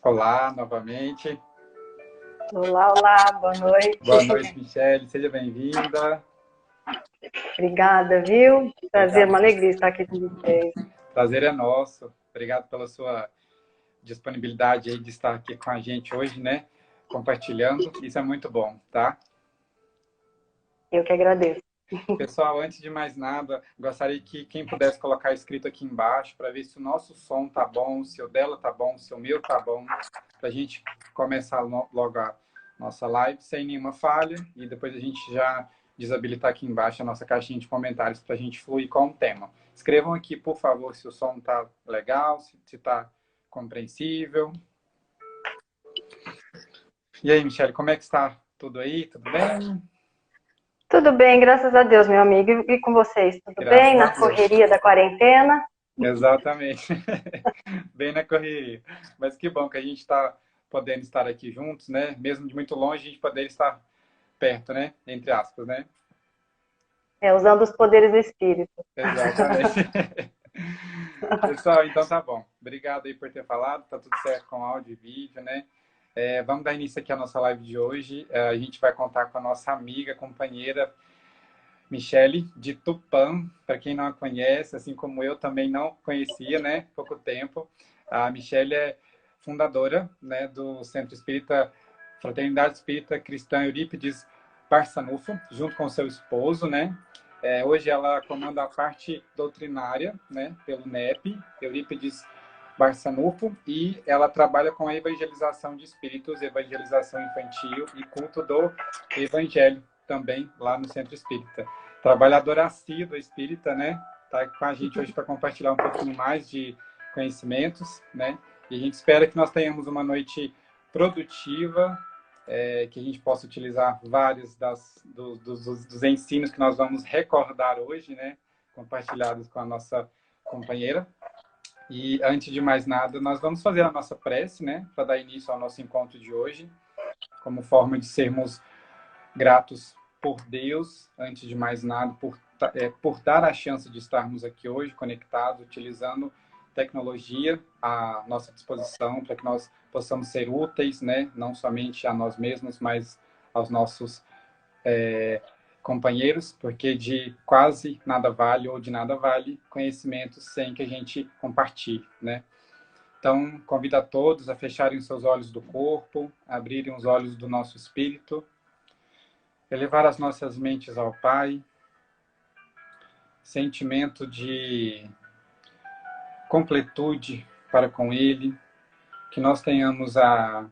Olá, novamente. Olá, olá, boa noite. Boa noite, Michele. Seja bem-vinda. Obrigada, viu? Prazer, Obrigado. uma alegria estar aqui com vocês. Prazer é nosso. Obrigado pela sua disponibilidade aí de estar aqui com a gente hoje, né? Compartilhando. Isso é muito bom, tá? Eu que agradeço. Pessoal, antes de mais nada, gostaria que quem pudesse colocar escrito aqui embaixo para ver se o nosso som tá bom, se o dela tá bom, se o meu tá bom, para a gente começar logo a nossa live sem nenhuma falha e depois a gente já desabilitar aqui embaixo a nossa caixinha de comentários para a gente fluir com o tema. Escrevam aqui, por favor, se o som tá legal, se tá compreensível. E aí, Michele, como é que está tudo aí? Tudo bem? Tudo bem, graças a Deus, meu amigo. E com vocês? Tudo bem? Graças a Na Deus. correria da quarentena? Exatamente. Bem na correria. Mas que bom que a gente está podendo estar aqui juntos, né? Mesmo de muito longe, a gente poder estar perto, né? Entre aspas, né? Usando os poderes do espírito. Exatamente. Pessoal, então tá bom. Obrigado aí por ter falado. Tá tudo certo com áudio e vídeo, né? Vamos dar início aqui à nossa live de hoje. A gente vai contar com a nossa amiga, companheira, Michele, de Tupã. Para quem não a conhece, assim como eu também não conhecia, né? Pouco tempo. A Michele é fundadora, né, do Centro Espírita, Fraternidade Espírita Cristã Eurípides Barçanufo, junto com seu esposo, né? Hoje ela comanda a parte doutrinária, né, pelo NEP, Eurípides Barçanufo, e ela trabalha com a evangelização de espíritos, evangelização infantil e culto do evangelho também lá no Centro Espírita. Trabalhadora assídua espírita, né? Tá com a gente hoje para compartilhar um pouquinho mais de conhecimentos, né? E a gente espera que nós tenhamos uma noite produtiva, que a gente possa utilizar vários dos ensinos que nós vamos recordar hoje, né? Compartilhados com a nossa companheira. E antes de mais nada, nós vamos fazer a nossa prece, né? Para dar início ao nosso encontro de hoje, como forma de sermos gratos por Deus, antes de mais nada, por dar a chance de estarmos aqui hoje conectados, utilizando tecnologia à nossa disposição, para que nós possamos ser úteis, né? Não somente a nós mesmos, mas aos nossos companheiros, porque de quase nada vale ou de nada vale conhecimento sem que a gente compartilhe, né? Então, convido a todos a fecharem os seus olhos do corpo, abrirem os olhos do nosso espírito, elevar as nossas mentes ao Pai, sentimento de completude para com Ele, que nós tenhamos a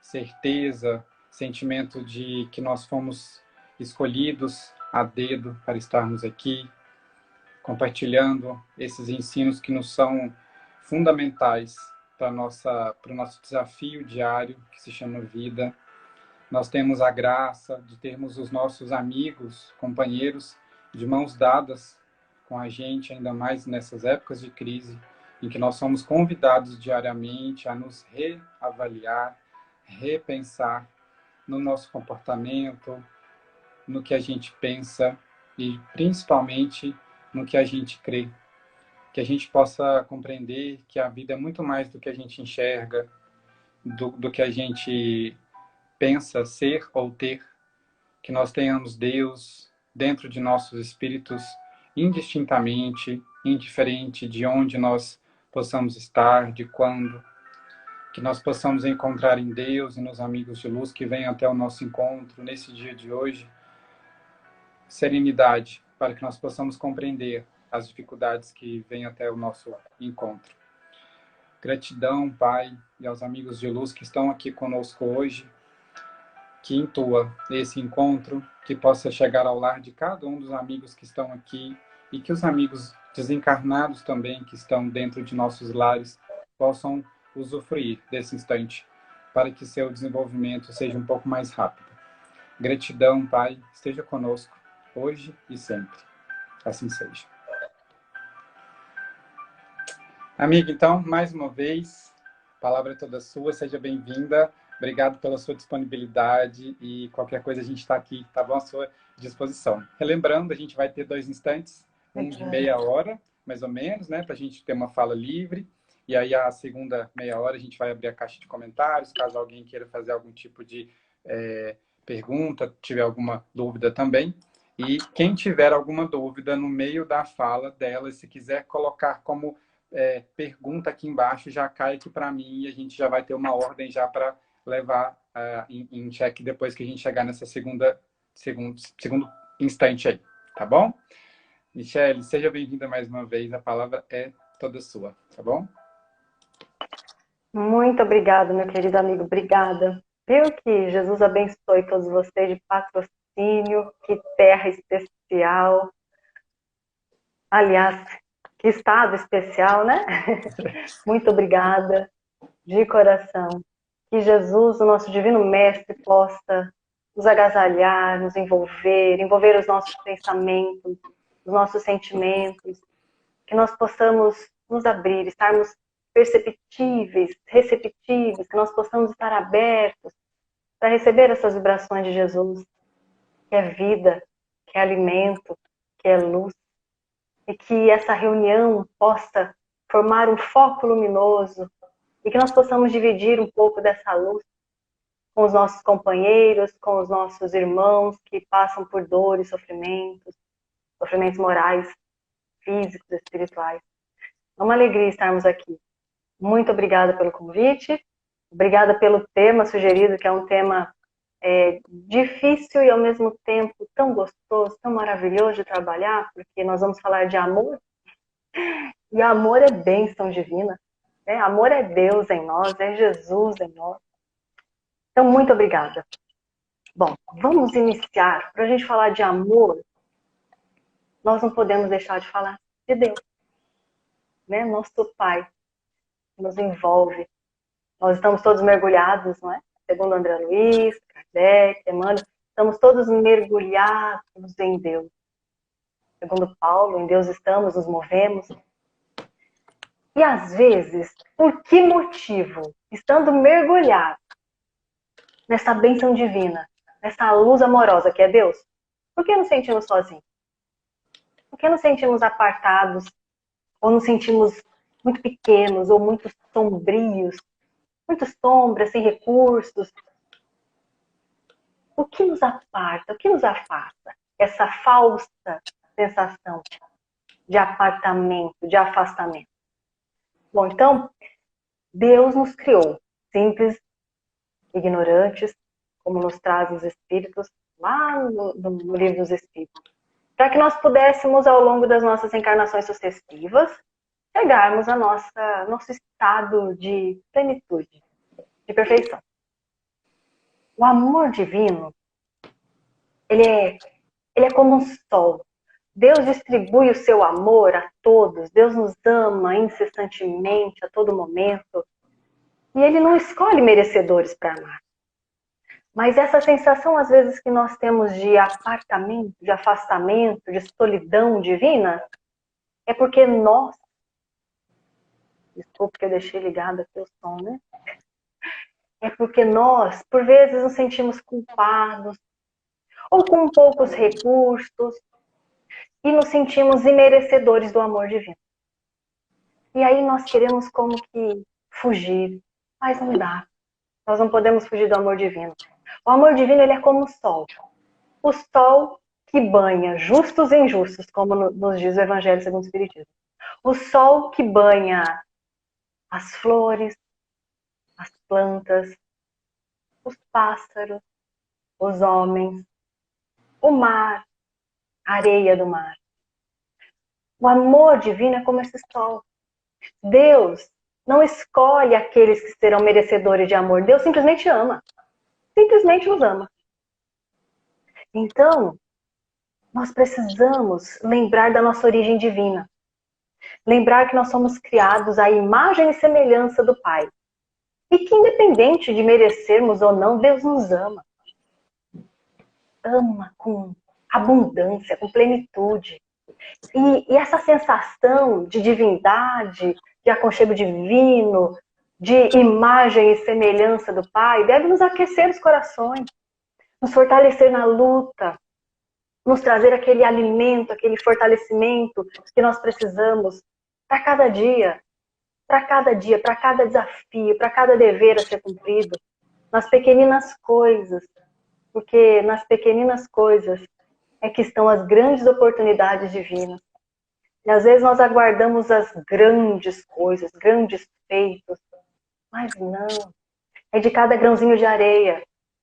certeza, sentimento de que nós fomos escolhidos a dedo para estarmos aqui, compartilhando esses ensinos que nos são fundamentais para o nosso desafio diário, que se chama vida. Nós temos a graça de termos os nossos amigos, companheiros, de mãos dadas com a gente, ainda mais nessas épocas de crise, em que nós somos convidados diariamente a nos reavaliar, repensar no nosso comportamento, no que a gente pensa e, principalmente, no que a gente crê. Que a gente possa compreender que a vida é muito mais do que a gente enxerga, do que a gente pensa ser ou ter, que nós tenhamos Deus dentro de nossos espíritos indistintamente, indiferente de onde nós possamos estar, de quando, que nós possamos encontrar em Deus e nos amigos de luz que vêm até o nosso encontro nesse dia de hoje, serenidade, para que nós possamos compreender as dificuldades que vêm até o nosso encontro. Gratidão, Pai, e aos amigos de luz que estão aqui conosco hoje, que intua esse encontro, que possa chegar ao lar de cada um dos amigos que estão aqui e que os amigos desencarnados também, que estão dentro de nossos lares, possam usufruir desse instante, para que seu desenvolvimento seja um pouco mais rápido. Gratidão, Pai, esteja conosco, hoje e sempre. Assim seja. Amiga, então, mais uma vez, a palavra é toda sua, seja bem-vinda. Obrigado pela sua disponibilidade e qualquer coisa a gente está aqui, tá bom? À sua disposição. Relembrando, a gente vai ter 2 instantes, um de meia hora, mais ou menos, né? Para a gente ter uma fala livre. E aí, a segunda meia hora, a gente vai abrir a caixa de comentários, caso alguém queira fazer algum tipo de pergunta, tiver alguma dúvida também. E quem tiver alguma dúvida no meio da fala dela, se quiser colocar como pergunta aqui embaixo, já cai aqui para mim e a gente já vai ter uma ordem já para levar em xeque depois que a gente chegar nessa segundo instante aí, tá bom? Michele, seja bem-vinda mais uma vez, a palavra é toda sua, tá bom? Muito obrigada, meu querido amigo, obrigada. Viu que Jesus abençoe todos vocês de patrocínio, que terra especial. Aliás, que estado especial, né? Muito obrigada, de coração. Que Jesus, o nosso divino mestre, possa nos agasalhar, nos envolver os nossos pensamentos, os nossos sentimentos, que nós possamos nos abrir, estarmos perceptíveis, receptivos, que nós possamos estar abertos para receber essas vibrações de Jesus, que é vida, que é alimento, que é luz, e que essa reunião possa formar um foco luminoso e que nós possamos dividir um pouco dessa luz com os nossos companheiros, com os nossos irmãos que passam por dores, sofrimentos morais, físicos, espirituais. É uma alegria estarmos aqui. Muito obrigada pelo convite, obrigada pelo tema sugerido, que é um tema difícil e ao mesmo tempo tão gostoso, tão maravilhoso de trabalhar, porque nós vamos falar de amor, e amor é bênção divina, né? Amor é Deus em nós, é Jesus em nós. Então, muito obrigada. Bom, vamos iniciar. Para a gente falar de amor, nós não podemos deixar de falar de Deus, né? Nosso Pai nos envolve. Nós estamos todos mergulhados, não é? Segundo André Luiz, Kardec, Emmanuel, estamos todos mergulhados em Deus. Segundo Paulo, em Deus estamos, nos movemos. E às vezes, por que motivo, estando mergulhados nessa bênção divina, nessa luz amorosa que é Deus, por que nos sentimos sozinhos? Por que nos sentimos apartados? Ou nos sentimos muito pequenos, ou muito sombrios, muito sombras, sem recursos? O que nos aparta? O que nos afasta? Essa falsa sensação de apartamento, de afastamento. Bom, então, Deus nos criou simples, ignorantes, como nos trazem os Espíritos, lá no Livro dos Espíritos, para que nós pudéssemos, ao longo das nossas encarnações sucessivas, chegarmos ao nosso estado de plenitude, de perfeição. O amor divino, ele é como um sol. Deus distribui o seu amor a todos. Deus nos ama incessantemente, a todo momento. E Ele não escolhe merecedores para amar. Mas essa sensação, às vezes, que nós temos de apartamento, de afastamento, de solidão divina, é porque nós... Desculpe que eu deixei ligado aqui o som, né? É porque nós, por vezes, nos sentimos culpados, ou com poucos recursos, e nos sentimos imerecedores do amor divino. E aí nós queremos como que fugir, mas não dá. Nós não podemos fugir do amor divino. O amor divino, ele é como o sol. O sol que banha justos e injustos, como nos diz o Evangelho segundo o Espiritismo. O sol que banha as flores, as plantas, os pássaros, os homens, o mar, a areia do mar. O amor divino é como esse sol. Deus não escolhe aqueles que serão merecedores de amor. Deus simplesmente ama. Simplesmente nos ama. Então, nós precisamos lembrar da nossa origem divina. Lembrar que nós somos criados à imagem e semelhança do Pai. E que independente de merecermos ou não, Deus nos ama. Ama com abundância, com plenitude. E essa sensação de divindade, de aconchego divino, de imagem e semelhança do Pai, deve nos aquecer os corações, nos fortalecer na luta, nos trazer aquele alimento, aquele fortalecimento que nós precisamos para cada dia. para cada dia, para cada desafio, para cada dever a ser cumprido, nas pequeninas coisas, porque nas pequeninas coisas é que estão as grandes oportunidades divinas. E às vezes nós aguardamos as grandes coisas, grandes feitos, mas não. É de cada grãozinho de areia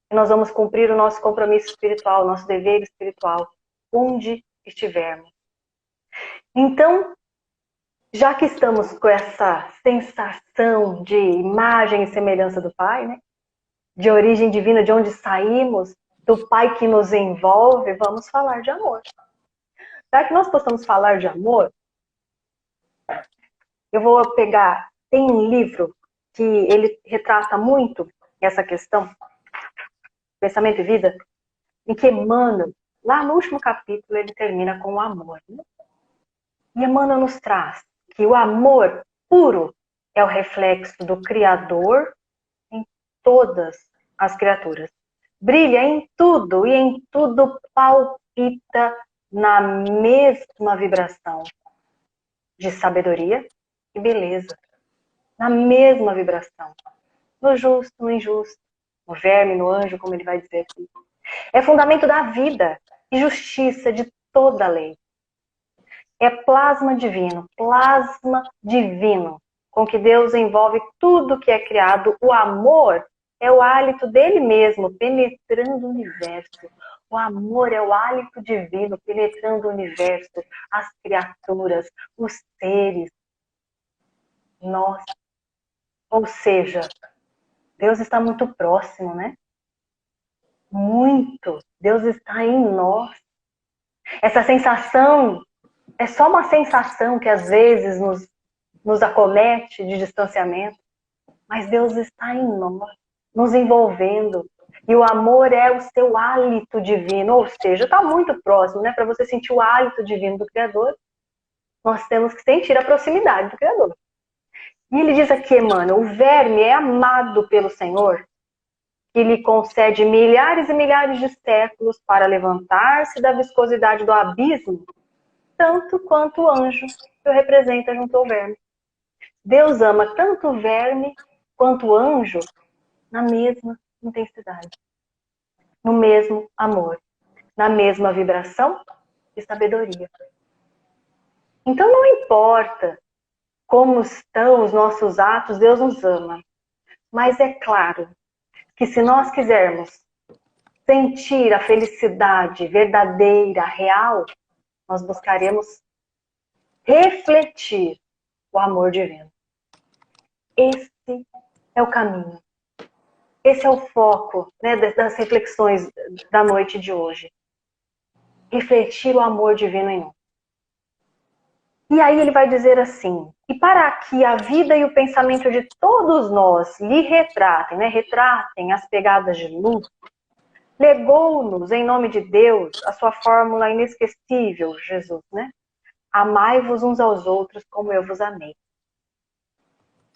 que nós vamos cumprir o nosso compromisso espiritual, o nosso dever espiritual, onde estivermos. Então, já que estamos com essa sensação de imagem e semelhança do Pai, né? De origem divina, de onde saímos, do Pai que nos envolve, vamos falar de amor. Para que nós possamos falar de amor, eu vou pegar, tem um livro que ele retrata muito essa questão, pensamento e vida, em que Emmanuel, lá no último capítulo, ele termina com o amor. Né? E Emmanuel nos traz que o amor puro é o reflexo do Criador em todas as criaturas. Brilha em tudo e em tudo palpita na mesma vibração de sabedoria e beleza. Na mesma vibração. No justo, no injusto, no verme, no anjo, como ele vai dizer aqui. É fundamento da vida e justiça de toda a lei. É plasma divino com que Deus envolve tudo que é criado. O amor é o hálito dele mesmo, penetrando o universo. O amor é o hálito divino, penetrando o universo, as criaturas, os seres, nós. Ou seja, Deus está muito próximo, né? Muito. Deus está em nós. Essa sensação é só uma sensação que às vezes nos acomete de distanciamento, mas Deus está em nós, nos envolvendo. E o amor é o seu hálito divino, ou seja, está muito próximo, né? Para você sentir o hálito divino do Criador, nós temos que sentir a proximidade do Criador. E ele diz aqui, Emmanuel, o verme é amado pelo Senhor, que lhe concede milhares e milhares de séculos para levantar-se da viscosidade do abismo, tanto quanto o anjo que o representa junto ao verme. Deus ama tanto o verme quanto o anjo na mesma intensidade, no mesmo amor, na mesma vibração de sabedoria. Então não importa como estão os nossos atos, Deus nos ama. Mas é claro que se nós quisermos sentir a felicidade verdadeira, real, nós buscaremos refletir o amor divino. Esse é o caminho. Esse é o foco, né, das reflexões da noite de hoje. Refletir o amor divino em nós. E aí ele vai dizer assim, e para que a vida e o pensamento de todos nós lhe retratem, né, retratem as pegadas de luz, legou-nos, em nome de Deus, a sua fórmula inesquecível, Jesus, né? Amai-vos uns aos outros como eu vos amei.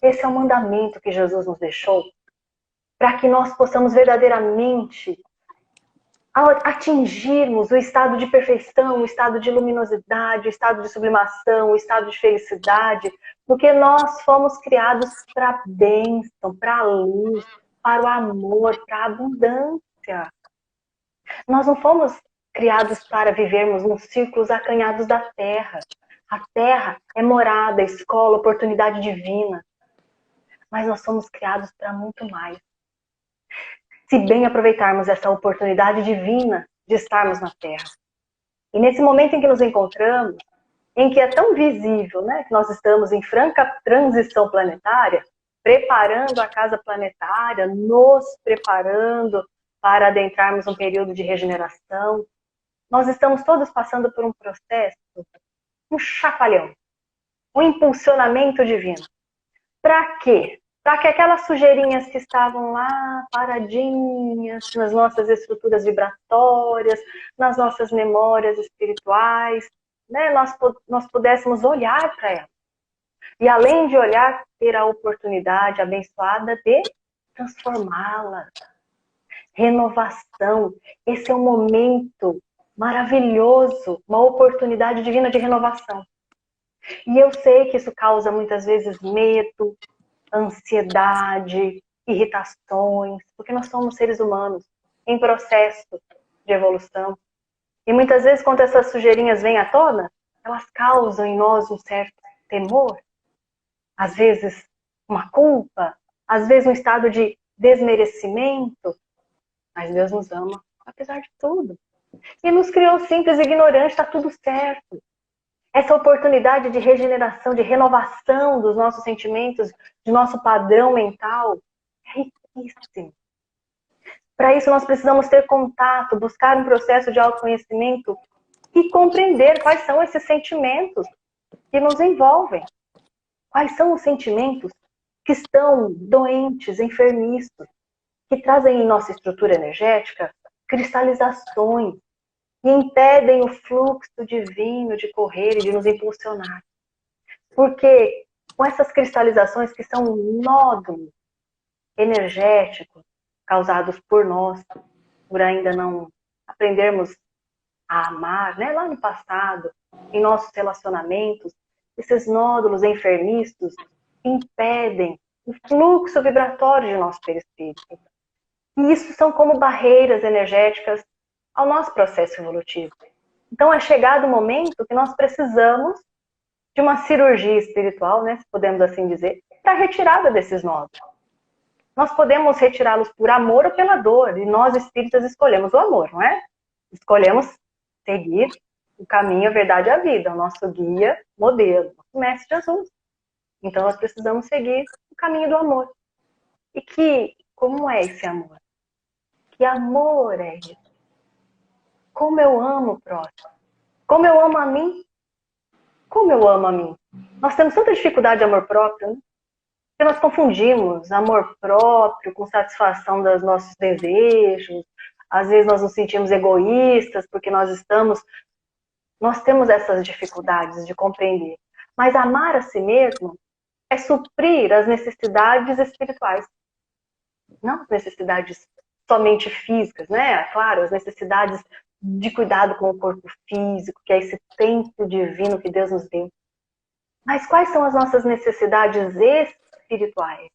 Esse é o mandamento que Jesus nos deixou para que nós possamos verdadeiramente atingirmos o estado de perfeição, o estado de luminosidade, o estado de sublimação, o estado de felicidade, porque nós fomos criados para a bênção, para a luz, para o amor, para a abundância. Nós não fomos criados para vivermos nos círculos acanhados da Terra. A Terra é morada, escola, oportunidade divina. Mas nós somos criados para muito mais. Se bem aproveitarmos essa oportunidade divina de estarmos na Terra. E nesse momento em que nos encontramos, em que é tão visível, né, que nós estamos em franca transição planetária, preparando a casa planetária, nos preparando para adentrarmos um período de regeneração, nós estamos todos passando por um processo, um chacoalhão, um impulsionamento divino. Para quê? Para que aquelas sujeirinhas que estavam lá paradinhas nas nossas estruturas vibratórias, nas nossas memórias espirituais, né, nós pudéssemos olhar para elas. E além de olhar, ter a oportunidade abençoada de transformá-las. Renovação. Esse é um momento maravilhoso, uma oportunidade divina de renovação. E eu sei que isso causa muitas vezes medo, ansiedade, irritações, porque nós somos seres humanos em processo de evolução. E muitas vezes, quando essas sujeirinhas vêm à tona, elas causam em nós um certo temor, às vezes uma culpa, às vezes um estado de desmerecimento. Mas Deus nos ama, apesar de tudo. E nos criou simples e ignorantes, está tudo certo. Essa oportunidade de regeneração, de renovação dos nossos sentimentos, do nosso padrão mental, é riquíssimo. Para isso, nós precisamos ter contato, buscar um processo de autoconhecimento e compreender quais são esses sentimentos que nos envolvem. Quais são os sentimentos que estão doentes, enfermiços, que trazem em nossa estrutura energética cristalizações e impedem o fluxo divino de correr e de nos impulsionar. Porque com essas cristalizações que são nódulos energéticos causados por nós, por ainda não aprendermos a amar, né? Lá no passado, em nossos relacionamentos, esses nódulos enfermiços impedem o fluxo vibratório de nosso perispírito. E isso são como barreiras energéticas ao nosso processo evolutivo. Então é chegado o momento que nós precisamos de uma cirurgia espiritual, né, se podemos assim dizer, para a retirada desses nódulos. Nós podemos retirá-los por amor ou pela dor, e nós espíritas escolhemos o amor, não é? Escolhemos seguir o caminho, a verdade e a vida, o nosso guia, modelo, o Mestre Jesus. Então nós precisamos seguir o caminho do amor. E como é esse amor? Que amor é esse? Como eu amo o próximo? Como eu amo a mim? Como eu amo a mim? Nós temos tanta dificuldade de amor próprio, né? Porque nós confundimos amor próprio com satisfação dos nossos desejos. Às vezes nós nos sentimos egoístas porque nós temos essas dificuldades de compreender. Mas amar a si mesmo é suprir as necessidades espirituais. Não as necessidades somente físicas, né? Claro, as necessidades de cuidado com o corpo físico, que é esse templo divino que Deus nos deu. Mas quais são as nossas necessidades espirituais?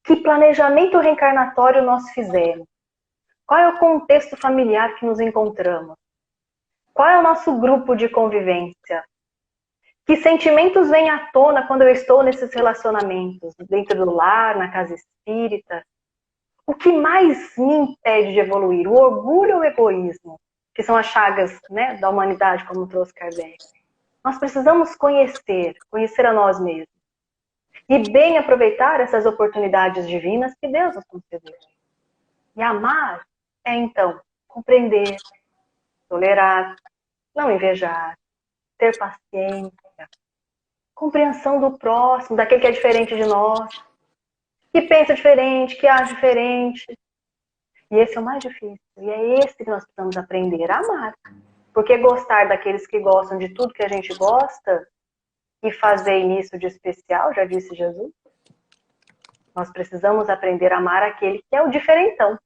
Que planejamento reencarnatório nós fizemos? Qual é o contexto familiar que nos encontramos? Qual é o nosso grupo de convivência? Que sentimentos vêm à tona quando eu estou nesses relacionamentos? Dentro do lar, na casa espírita? O que mais me impede de evoluir? O orgulho ou o egoísmo? Que são as chagas, né, da humanidade, como trouxe Kardec. Nós precisamos conhecer a nós mesmos. E bem aproveitar essas oportunidades divinas que Deus nos concedeu. E amar é, então, compreender, tolerar, não invejar, ter paciência, compreensão do próximo, daquele que é diferente de nós, que pensa diferente, que age diferente. E esse é o mais difícil. E é esse que nós precisamos aprender a amar. Porque gostar daqueles que gostam de tudo que a gente gosta e fazer isso de especial, já disse Jesus, nós precisamos aprender a amar aquele que é o diferentão.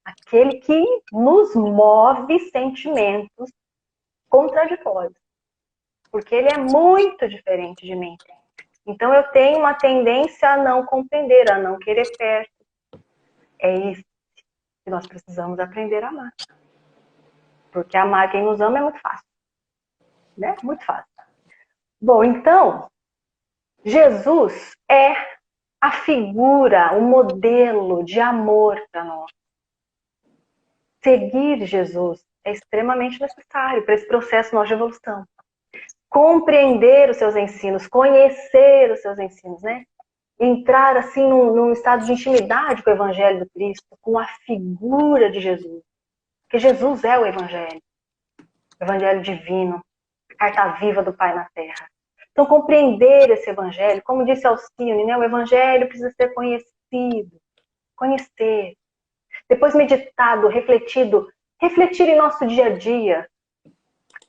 Aquele que nos move sentimentos contraditórios. Porque ele é muito diferente de mim. Então eu tenho uma tendência a não compreender, a não querer perto. É isso que nós precisamos aprender a amar. Porque amar quem nos ama é muito fácil. Né? Muito fácil. Bom, então, Jesus é a figura, o modelo de amor para nós. Seguir Jesus é extremamente necessário para esse processo nosso de evolução. Compreender os seus ensinos, conhecer os seus ensinos, né? Entrar assim num estado de intimidade com o Evangelho do Cristo, com a figura de Jesus. Porque Jesus é o Evangelho divino, a carta viva do Pai na Terra. Então, compreender esse Evangelho, como disse Alcione, né? O Evangelho precisa ser conhecido, conhecer. Depois meditado, refletido, refletir em nosso dia a dia.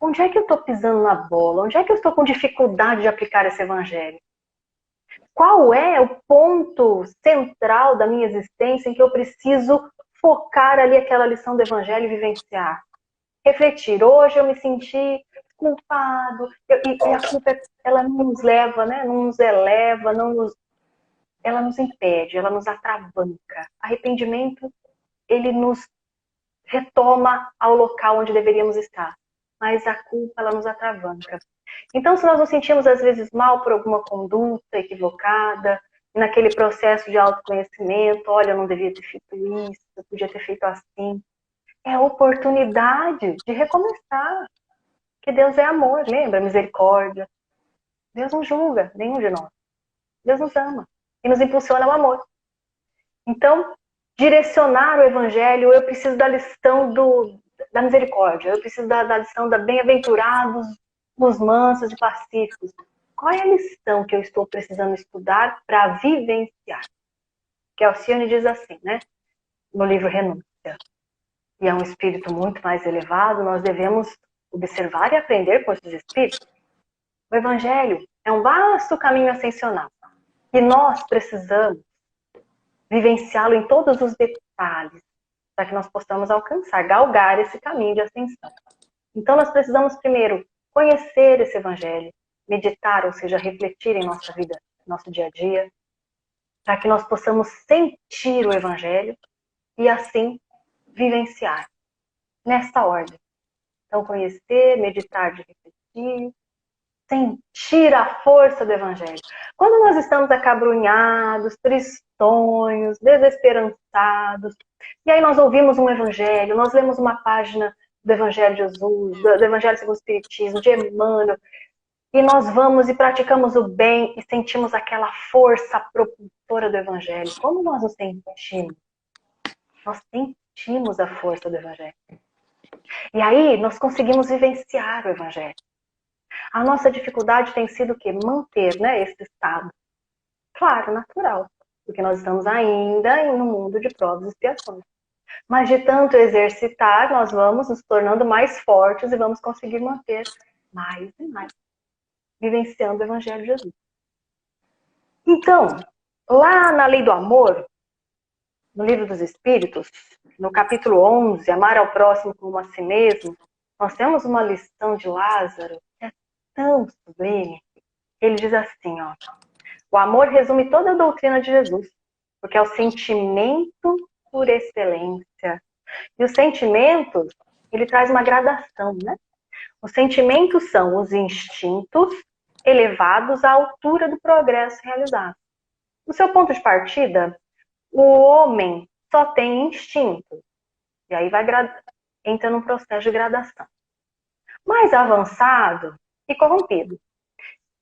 Onde é que eu estou pisando na bola? Onde é que eu estou com dificuldade de aplicar esse Evangelho? Qual é o ponto central da minha existência em que eu preciso focar ali aquela lição do Evangelho e vivenciar? Refletir. Hoje eu me senti culpado. E a culpa, ela não nos leva, né? Não nos eleva, ela nos impede, ela nos atravanca. Arrependimento, ele nos retoma ao local onde deveríamos estar. Mas a culpa, ela nos atravanca. Então, se nós nos sentimos, às vezes, mal por alguma conduta equivocada, naquele processo de autoconhecimento, olha, eu não devia ter feito isso, eu podia ter feito assim, é a oportunidade de recomeçar. Porque Deus é amor, lembra? Misericórdia. Deus não julga nenhum de nós. Deus nos ama e nos impulsiona ao amor. Então, direcionar o evangelho, eu preciso da lição da misericórdia, eu preciso da lição da bem-aventurados, os mansos e pacíficos. Qual é a lição que eu estou precisando estudar para vivenciar? Que Alcione diz assim, né? No livro Renúncia. E é um espírito muito mais elevado, nós devemos observar e aprender com esses espíritos. O evangelho é um vasto caminho ascensional. E nós precisamos vivenciá-lo em todos os detalhes, para que nós possamos alcançar, galgar esse caminho de ascensão. Então nós precisamos primeiro conhecer esse evangelho, meditar, ou seja, refletir em nossa vida, nosso dia a dia, para que nós possamos sentir o evangelho e assim vivenciar, nesta ordem. Então conhecer, meditar de refletir, sentir a força do evangelho. Quando nós estamos acabrunhados, tristonhos, desesperançados, e aí nós ouvimos um evangelho, nós lemos uma página do Evangelho de Jesus, do Evangelho segundo o Espiritismo, de Emmanuel, e nós vamos e praticamos o bem e sentimos aquela força propulsora do evangelho. Como nós nos sentimos? Nós sentimos a força do evangelho. E aí nós conseguimos vivenciar o evangelho. A nossa dificuldade tem sido o quê? Manter, né, esse estado. Claro, natural. Porque nós estamos ainda no mundo de provas e expiações. Mas de tanto exercitar, nós vamos nos tornando mais fortes e vamos conseguir manter mais e mais, vivenciando o Evangelho de Jesus. Então, lá na Lei do Amor, no Livro dos Espíritos, no capítulo 11, Amar ao Próximo como a si mesmo, nós temos uma lição de Lázaro que é tão sublime. Ele diz assim, ó: o amor resume toda a doutrina de Jesus, porque é o sentimento por excelência. E os sentimentos, ele traz uma gradação, né? Os sentimentos são os instintos elevados à altura do progresso realizado. No seu ponto de partida, o homem só tem instinto. E aí entra num processo de gradação. Mais avançado e corrompido,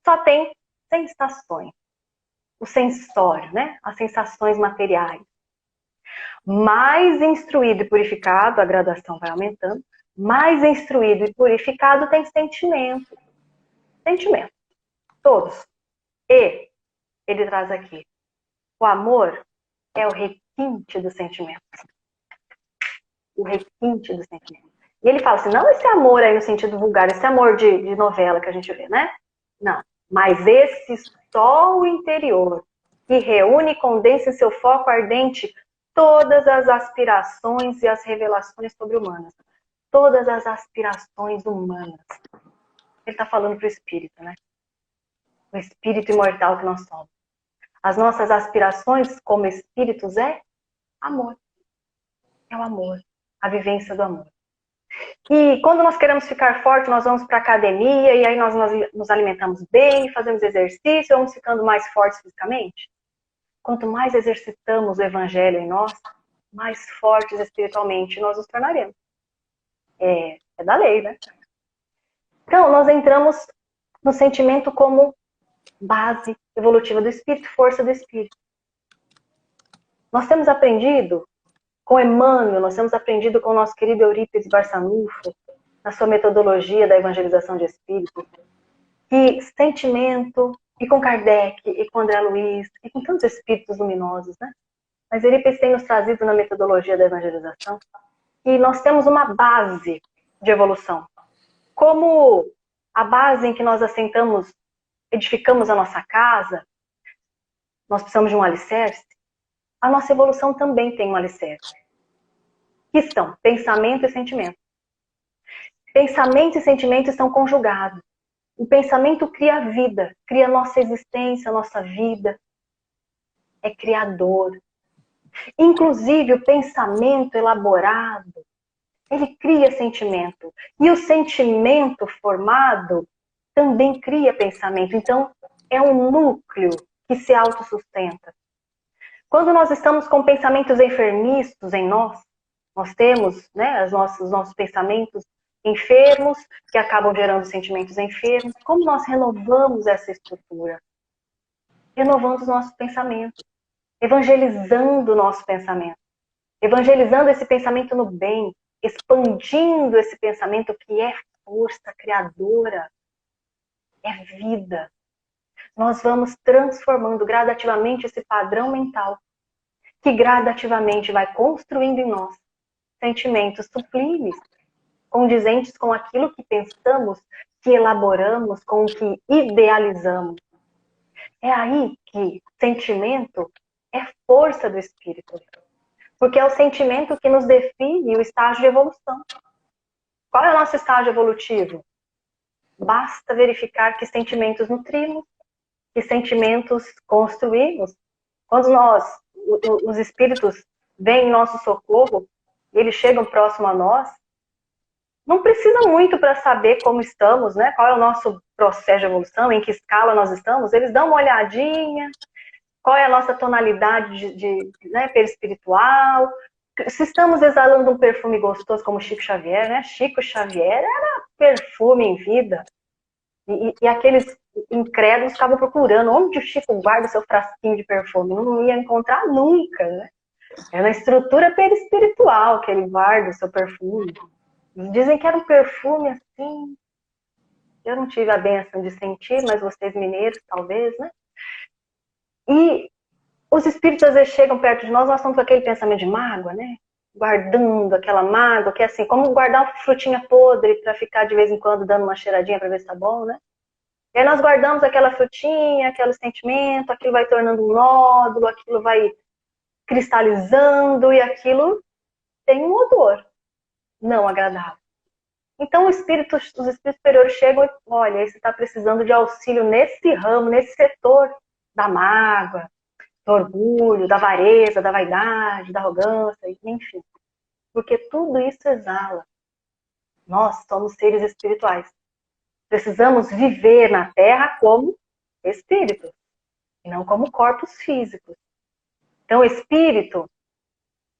só tem sensações. O sensório, né? As sensações materiais. Mais instruído e purificado, a gradação vai aumentando. Mais instruído e purificado tem sentimento. Sentimento. Todos. E ele traz aqui: o amor é o requinte do sentimento. O requinte do sentimento. E ele fala assim, não esse amor aí no sentido vulgar, esse amor de novela que a gente vê, né? Não. Mas esse sol interior que reúne e condensa em seu foco ardente todas as aspirações e as revelações sobre-humanas. Todas as aspirações humanas. Ele está falando para o espírito, né? O espírito imortal que nós somos. As nossas aspirações como espíritos é amor. É o amor. A vivência do amor. E quando nós queremos ficar forte, nós vamos para a academia e aí nós nos alimentamos bem, fazemos exercício, vamos ficando mais fortes fisicamente. Quanto mais exercitamos o evangelho em nós, mais fortes espiritualmente nós nos tornaremos. É da lei, né? Então, nós entramos no sentimento como base evolutiva do espírito, força do espírito. Nós temos aprendido com Emmanuel, nós temos aprendido com o nosso querido Eurípides Barçanufo, na sua metodologia da evangelização de espírito, que sentimento, e com Kardec, e com André Luiz, e com tantos espíritos luminosos, né? Mas Eurípides tem nos trazido na metodologia da evangelização, e nós temos uma base de evolução. Como a base em que nós assentamos, edificamos a nossa casa, nós precisamos de um alicerce, a nossa evolução também tem um alicerce, que são pensamento e sentimento. Pensamento e sentimento estão conjugados. O pensamento cria a vida, cria a nossa existência, a nossa vida. É criador. Inclusive, o pensamento elaborado, ele cria sentimento. E o sentimento formado também cria pensamento. Então, é um núcleo que se autossustenta. Quando nós estamos com pensamentos enfermiços em nós, nós temos, né, os nossos pensamentos enfermos, que acabam gerando sentimentos enfermos. Como nós renovamos essa estrutura? Renovando os nossos pensamentos, evangelizando o nosso pensamento, evangelizando esse pensamento no bem, expandindo esse pensamento que é força criadora, é vida. Nós vamos transformando gradativamente esse padrão mental, que gradativamente vai construindo em nós sentimentos sublimes, condizentes com aquilo que pensamos, que elaboramos, com o que idealizamos. É aí que sentimento é força do espírito. Porque é o sentimento que nos define o estágio de evolução. Qual é o nosso estágio evolutivo? Basta verificar que sentimentos nutrimos, que sentimentos construímos. Quando os espíritos vêm em nosso socorro, e eles chegam próximo a nós, não precisa muito para saber como estamos, né? Qual é o nosso processo de evolução, em que escala nós estamos. Eles dão uma olhadinha, qual é a nossa tonalidade né, perispiritual, se estamos exalando um perfume gostoso como Chico Xavier, né? Chico Xavier era perfume em vida. E aqueles incrédulos ficavam procurando onde o Chico guarda o seu frasquinho de perfume. Não ia encontrar nunca, né? É na estrutura perispiritual que ele guarda o seu perfume. Dizem que era um perfume assim. Eu não tive a benção de sentir, mas vocês mineiros, talvez, né? E os espíritos às vezes chegam perto de nós, nós estamos com aquele pensamento de mágoa, né? Guardando aquela mágoa, que é assim, como guardar uma frutinha podre para ficar de vez em quando dando uma cheiradinha para ver se tá bom, né? E aí nós guardamos aquela frutinha, aquele sentimento, aquilo vai tornando um nódulo, aquilo vai cristalizando e aquilo tem um odor não agradável. Então os espíritos superiores chegam e, olha, você está precisando de auxílio nesse ramo, nesse setor da mágoa, do orgulho, da avareza, da vaidade, da arrogância, enfim. Porque tudo isso exala. Nós somos seres espirituais. Precisamos viver na Terra como espíritos, e não como corpos físicos. Então, espírito,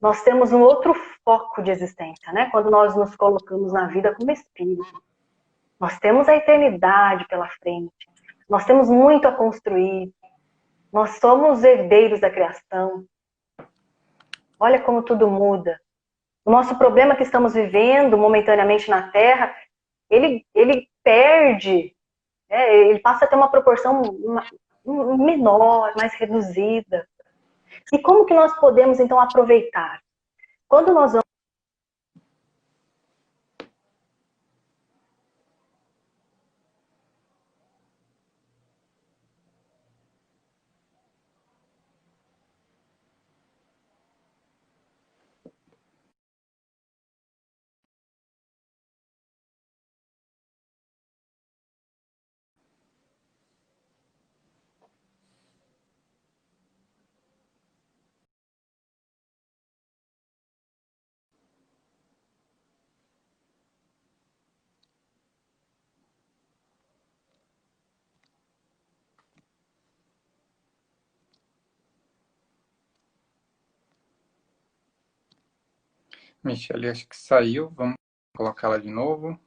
nós temos um outro foco de existência, né? Quando nós nos colocamos na vida como espírito. Nós temos a eternidade pela frente. Nós temos muito a construir. Nós somos herdeiros da criação. Olha como tudo muda. O nosso problema que estamos vivendo momentaneamente na Terra, ele perde, né? Ele passa a ter uma proporção menor, mais reduzida. E como que nós podemos, então, aproveitar? Quando nós vamos... Michele, acho que saiu. Vamos colocá-la de novo.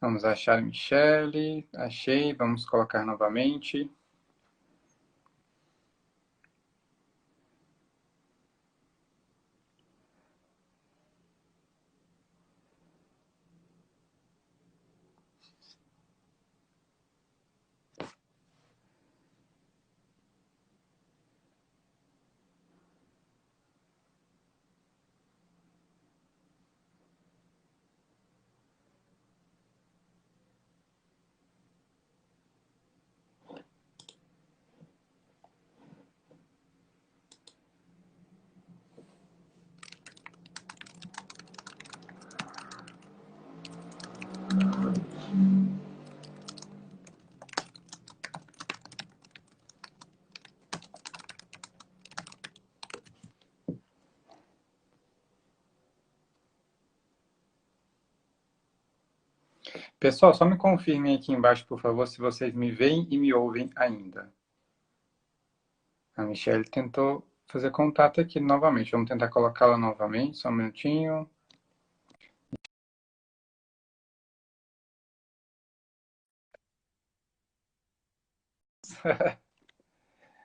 Vamos achar Michele. Achei. Vamos colocar novamente. Pessoal, só me confirmem aqui embaixo, por favor, se vocês me veem e me ouvem ainda. A Michelle tentou fazer contato aqui novamente. Vamos tentar colocá-la novamente, só um minutinho.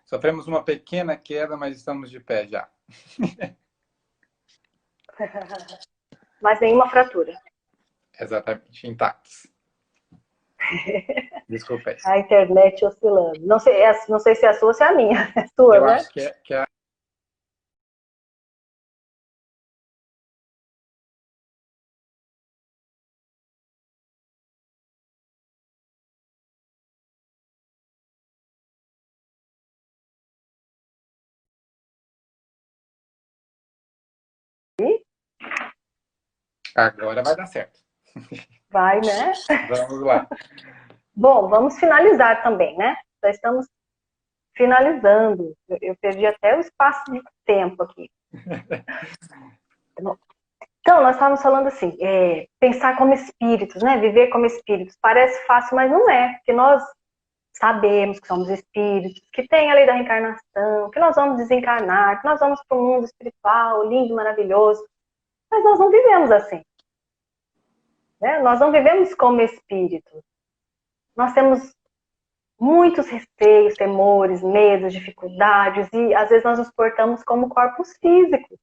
Sofremos uma pequena queda, mas estamos de pé já. Mas nenhuma fratura. Exatamente, intactos. Desculpa aí. A internet oscilando. Não sei se é a sua ou se é a minha. É sua, Eu né? acho que é agora vai dar certo. Vai, né? Vamos lá. Bom, vamos finalizar também, né? Já estamos finalizando. Eu perdi até o espaço de tempo aqui. Então, nós estávamos falando assim, pensar como espíritos, né? Viver como espíritos. Parece fácil, mas não é. Porque nós sabemos que somos espíritos, que tem a lei da reencarnação, que nós vamos desencarnar, que nós vamos para o mundo espiritual, lindo, maravilhoso. Mas nós não vivemos assim. Né? Nós não vivemos como espíritos. Nós temos muitos receios, temores, medos, dificuldades, e às vezes nós nos portamos como corpos físicos,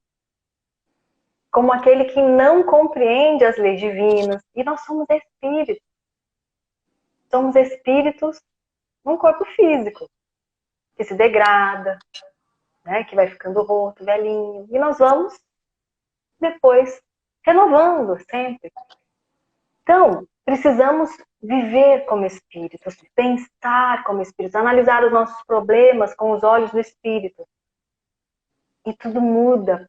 como aquele que não compreende as leis divinas, e nós somos espíritos. Somos espíritos num corpo físico, que se degrada, né, que vai ficando roto, velhinho, e nós vamos depois renovando sempre. Então, precisamos viver como espíritos, pensar como espíritos, analisar os nossos problemas com os olhos do espírito. E tudo muda.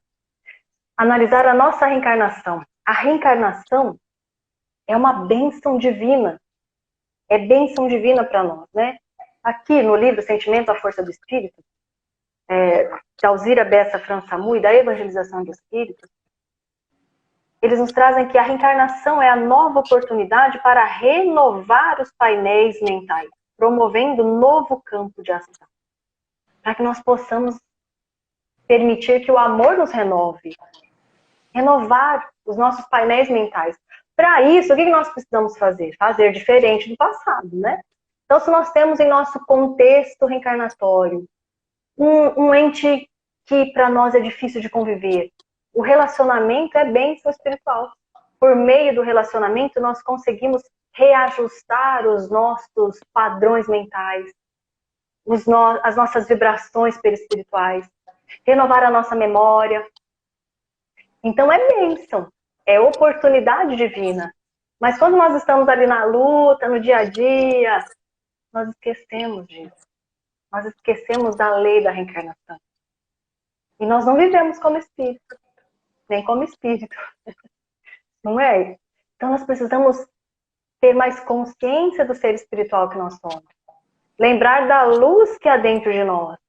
Analisar a nossa reencarnação. A reencarnação é uma bênção divina. É bênção divina para nós, né? Aqui no livro Sentimento, a Força do Espírito, de Alzira Bessa França-Mu e da Evangelização de Espíritos, eles nos trazem que a reencarnação é a nova oportunidade para renovar os painéis mentais, promovendo novo campo de ação. Para que nós possamos permitir que o amor nos renove. Renovar os nossos painéis mentais. Para isso, o que nós precisamos fazer? Fazer diferente do passado, né? Então, se nós temos em nosso contexto reencarnatório um ente que para nós é difícil de conviver, o relacionamento é bênção espiritual. Por meio do relacionamento, nós conseguimos reajustar os nossos padrões mentais, as nossas vibrações perispirituais, renovar a nossa memória. Então é bênção, é oportunidade divina. Mas quando nós estamos ali na luta, no dia a dia, nós esquecemos disso. Nós esquecemos da lei da reencarnação. E nós não vivemos como espírito, nem como espírito. Não é? Então nós precisamos ter mais consciência do ser espiritual que nós somos. Lembrar da luz que há dentro de nós.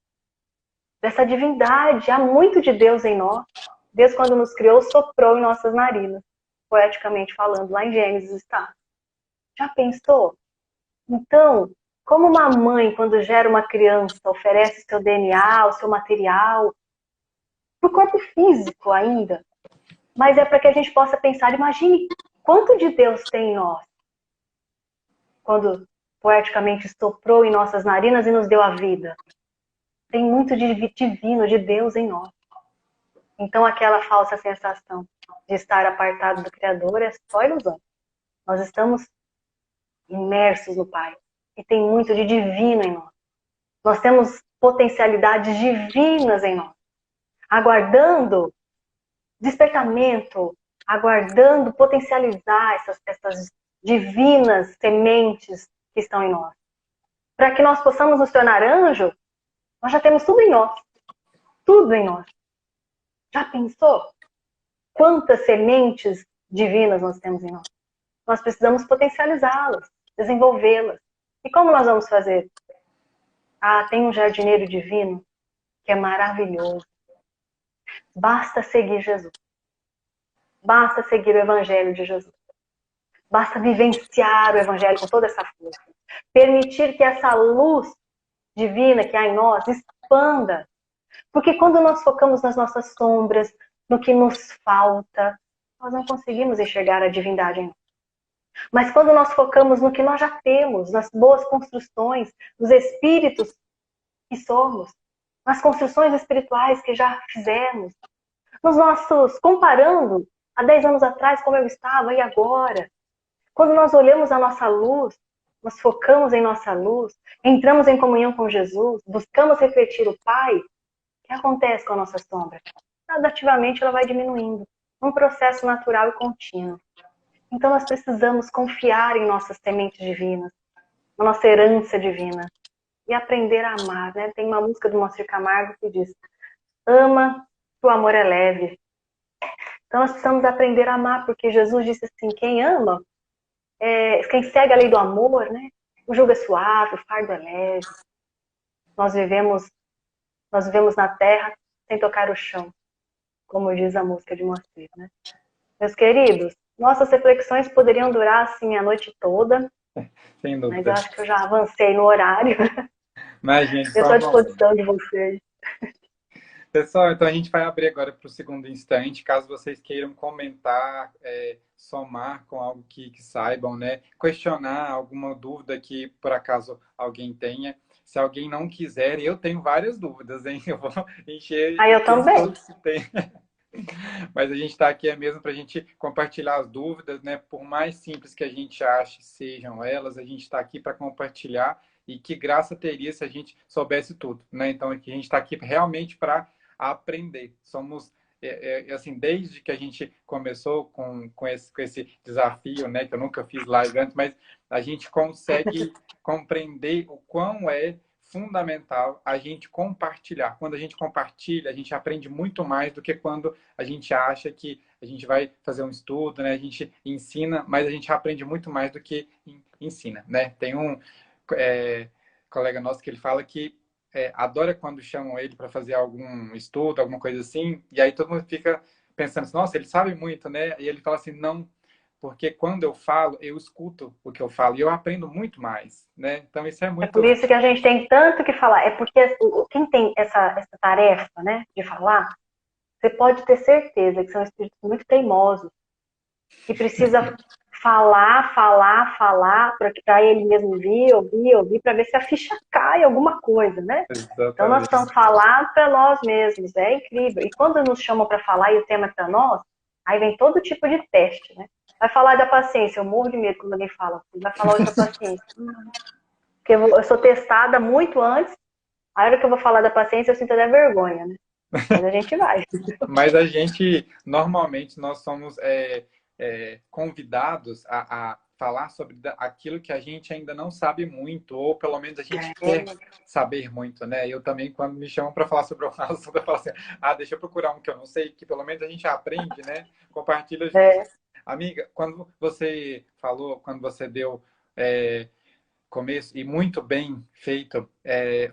Dessa divindade, há muito de Deus em nós. Deus, quando nos criou, soprou em nossas narinas. Poeticamente falando, lá em Gênesis está. Já pensou? Então, como uma mãe, quando gera uma criança, oferece seu DNA, o seu material, para o corpo físico ainda, mas é para que a gente possa pensar, imagine quanto de Deus tem em nós. Quando poeticamente soprou em nossas narinas e nos deu a vida. Tem muito de divino, de Deus em nós. Então aquela falsa sensação de estar apartado do Criador é só ilusão. Nós estamos imersos no Pai. E tem muito de divino em nós. Nós temos potencialidades divinas em nós. Aguardando despertamento, aguardando potencializar essas divinas sementes que estão em nós. Para que nós possamos nos tornar anjo, nós já temos tudo em nós. Tudo em nós. Já pensou? Quantas sementes divinas nós temos em nós? Nós precisamos potencializá-las, desenvolvê-las. E como nós vamos fazer? Ah, tem um jardineiro divino que é maravilhoso. Basta seguir Jesus. Basta seguir o Evangelho de Jesus. Basta vivenciar o Evangelho com toda essa força. Permitir que essa luz divina que há em nós expanda. Porque quando nós focamos nas nossas sombras, no que nos falta, nós não conseguimos enxergar a divindade em nós. Mas quando nós focamos no que nós já temos, nas boas construções, nos espíritos que somos, nas construções espirituais que já fizemos, nos nossos, comparando há 10 anos atrás como eu estava e agora. Quando nós olhamos a nossa luz, nós focamos em nossa luz, entramos em comunhão com Jesus, buscamos refletir o Pai, o que acontece com a nossa sombra? Gradativamente ela vai diminuindo, um processo natural e contínuo. Então nós precisamos confiar em nossas sementes divinas, na nossa herança divina e aprender a amar, né? Tem uma música do Moacir Camargo que diz: ama, que o amor é leve. Então nós precisamos aprender a amar, porque Jesus disse assim: quem ama, quem segue a lei do amor, né? O jugo é suave, o fardo é leve. Nós vivemos na terra sem tocar o chão, como diz a música de Moacir, né? Meus queridos, nossas reflexões poderiam durar assim a noite toda, Sem mas eu dúvida. acho que eu já avancei no horário. Mas, gente, Eu só estou à um momento. disposição de vocês. Pessoal, então a gente vai abrir agora para o segundo instante, caso vocês queiram comentar, somar com algo que saibam, né? Questionar alguma dúvida que por acaso alguém tenha. Se alguém não quiser, eu tenho várias dúvidas, hein? Eu vou encher Aí eu eles também. todos que tem. Mas a gente está aqui mesmo para a gente compartilhar as dúvidas, né? Por mais simples que a gente ache sejam elas, a gente está aqui para compartilhar e que graça teria se a gente soubesse tudo, né? Então aqui a gente está aqui realmente para aprender. Somos assim, desde que a gente começou com esse desafio, né? Que eu nunca fiz live antes, mas a gente consegue compreender o quão é fundamental a gente compartilhar. Quando a gente compartilha, a gente aprende muito mais do que quando a gente acha que a gente vai fazer um estudo, né? A gente ensina, mas a gente aprende muito mais do que ensina, né? Tem um colega nosso que ele fala que adora quando chamam ele para fazer algum estudo, alguma coisa assim, e aí todo mundo fica pensando assim, nossa, ele sabe muito, né? E ele fala assim, não, porque quando eu falo, eu escuto o que eu falo e eu aprendo muito mais, né? Então isso é É por muito. isso que a gente tem tanto que falar. É porque quem tem essa tarefa, né, de falar, você pode ter certeza que são espíritos muito teimosos, que precisa falar, falar, falar, para ele mesmo ouvir, para ver se a ficha cai alguma coisa, né? Então nós Exatamente. precisamos falar para nós mesmos, é incrível. E quando nos chamam para falar e o tema é para nós, aí vem todo tipo de teste, né? Vai falar da paciência, eu morro de medo quando alguém fala assim, vai falar hoje da paciência. Porque eu sou testada muito antes, a hora que eu vou falar da paciência eu sinto até vergonha, né? Mas a gente vai. Mas a gente, normalmente, nós somos convidados a falar sobre aquilo que a gente ainda não sabe muito, ou pelo menos a gente quer saber muito, né? Eu também, quando me chamam para falar sobre um assunto, eu falo assim, deixa eu procurar um que eu não sei, que pelo menos a gente aprende, né? Compartilha juntos. É, Amiga, quando você falou, quando você deu começo, e muito bem feito,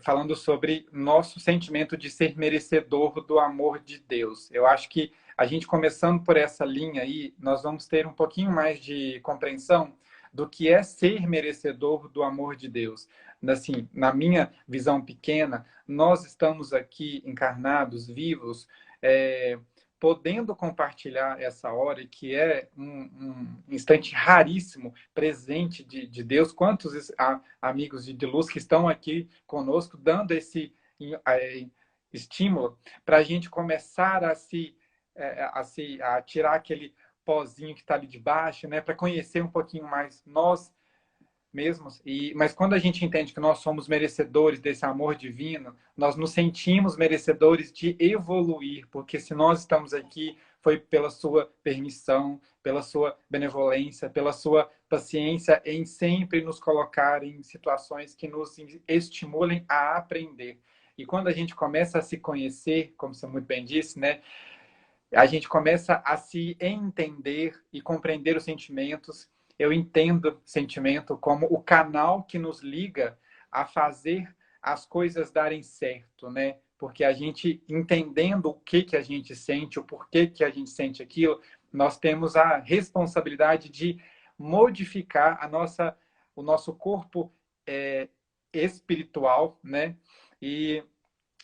falando sobre nosso sentimento de ser merecedor do amor de Deus. Eu acho que a gente começando por essa linha aí, nós vamos ter um pouquinho mais de compreensão do que é ser merecedor do amor de Deus. Assim, na minha visão pequena, nós estamos aqui encarnados, vivos, podendo compartilhar essa hora, que é um instante raríssimo, presente de Deus. Quantos amigos de luz que estão aqui conosco, dando esse estímulo para a gente começar a tirar aquele pozinho que está ali de baixo, né, para conhecer um pouquinho mais nós mesmos. Mas quando a gente entende que nós somos merecedores desse amor divino, nós nos sentimos merecedores de evoluir, porque se nós estamos aqui, foi pela sua permissão, pela sua benevolência, pela sua paciência em sempre nos colocar em situações que nos estimulem a aprender. E quando a gente começa a se conhecer, como você muito bem disse, né? A gente começa a se entender e compreender os sentimentos. Eu entendo sentimento como o canal que nos liga a fazer as coisas darem certo, né? Porque a gente entendendo o que a gente sente, o porquê que a gente sente aquilo, nós temos a responsabilidade de modificar o nosso corpo espiritual, né? E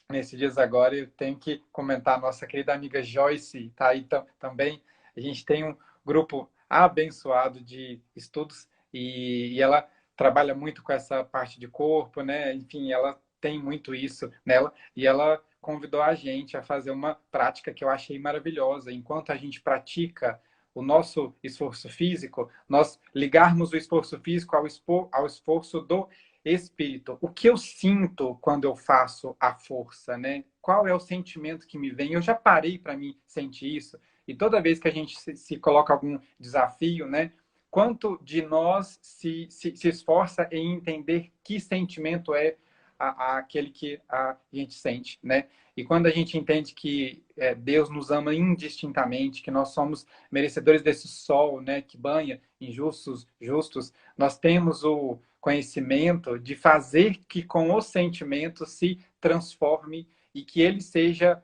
nesses dias agora eu tenho que comentar a nossa querida amiga Joyce, tá aí também. A gente tem um grupo abençoado de estudos e ela trabalha muito com essa parte de corpo, né? Enfim, ela tem muito isso nela e ela convidou a gente a fazer uma prática que eu achei maravilhosa. Enquanto a gente pratica o nosso esforço físico, nós ligarmos o esforço físico ao esforço do espírito. O que eu sinto quando eu faço a força, né? Qual é o sentimento que me vem? Eu já parei para mim sentir isso. E toda vez que a gente se coloca algum desafio, né? Quanto de nós se esforça em entender que sentimento é aquele que a gente sente, né? E quando a gente entende que Deus nos ama indistintamente, que nós somos merecedores desse sol, né, que banha injustos, justos, nós temos o conhecimento de fazer que com o sentimento se transforme e que ele seja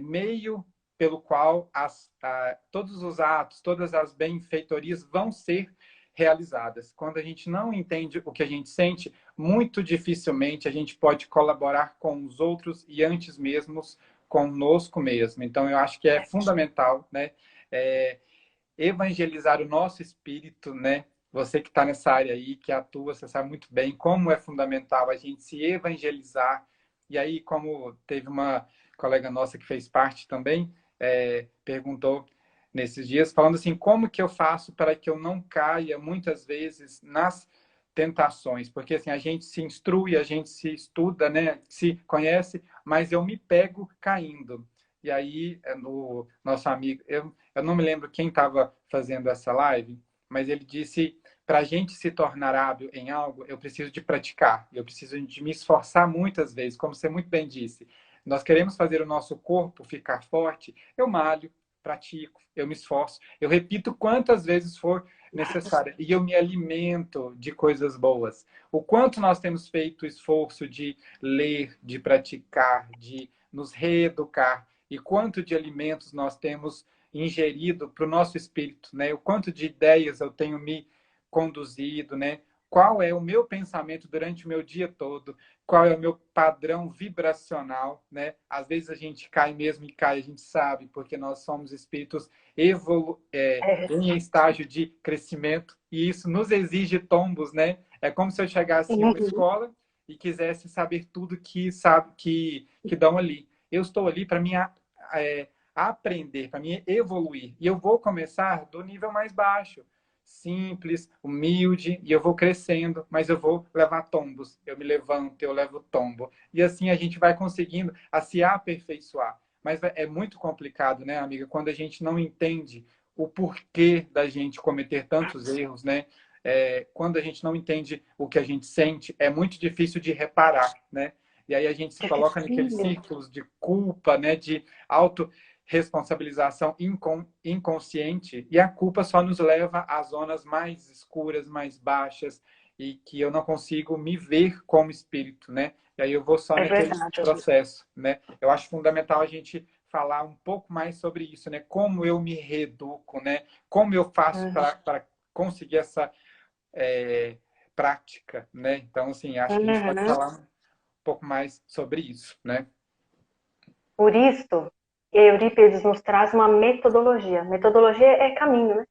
meio pelo qual todos os atos, todas as benfeitorias vão ser realizadas. Quando a gente não entende o que a gente sente, muito dificilmente a gente pode colaborar com os outros e antes mesmo conosco mesmo. Então, eu acho que é fundamental, né, evangelizar o nosso espírito, né? Você que está nessa área aí, que atua, você sabe muito bem como é fundamental a gente se evangelizar. E aí, como teve uma colega nossa que fez parte também, perguntou nesses dias, falando assim, como que eu faço para que eu não caia muitas vezes nas tentações? Porque assim, a gente se instrui, a gente se estuda, né? Se conhece, mas eu me pego caindo. E aí, no nosso amigo, eu não me lembro quem estava fazendo essa live, mas ele disse, para a gente se tornar hábil em algo, eu preciso de praticar, eu preciso de me esforçar muitas vezes, como você muito bem disse. Nós queremos fazer o nosso corpo ficar forte, eu malho, pratico, eu me esforço, eu repito quantas vezes for necessário e eu me alimento de coisas boas. O quanto nós temos feito esforço de ler, de praticar, de nos reeducar e quanto de alimentos nós temos ingerido para o nosso espírito, né? O quanto de ideias eu tenho me conduzido, né? Qual é o meu pensamento durante o meu dia todo? Qual é o meu padrão vibracional, né? Às vezes a gente cai mesmo e cai, a gente sabe, porque nós somos espíritos em estágio de crescimento e isso nos exige tombos, né? É como se eu chegasse em uma escola e quisesse saber tudo que sabe que dão ali. Eu estou ali para me aprender, para me evoluir. E eu vou começar do nível mais baixo, simples, humilde, e eu vou crescendo, mas eu vou levar tombos. Eu me levanto, eu levo tombo. E assim a gente vai conseguindo a se aperfeiçoar. Mas é muito complicado, né, amiga, quando a gente não entende o porquê da gente cometer tantos erros, né? Quando a gente não entende o que a gente sente, é muito difícil de reparar, né? E aí a gente se coloca naqueles círculos de culpa, né? De autorresponsabilização inconsciente e a culpa só nos leva às zonas mais escuras, mais baixas e que eu não consigo me ver como espírito, né? E aí eu vou só naquele processo, né? Eu acho fundamental a gente falar um pouco mais sobre isso, né? Como eu me reeduco, né? Como eu faço para conseguir essa prática, né? Então, assim, acho que a gente pode falar um pouco mais sobre isso, né? Por isso, Eurípides nos traz uma metodologia. Metodologia é caminho, né?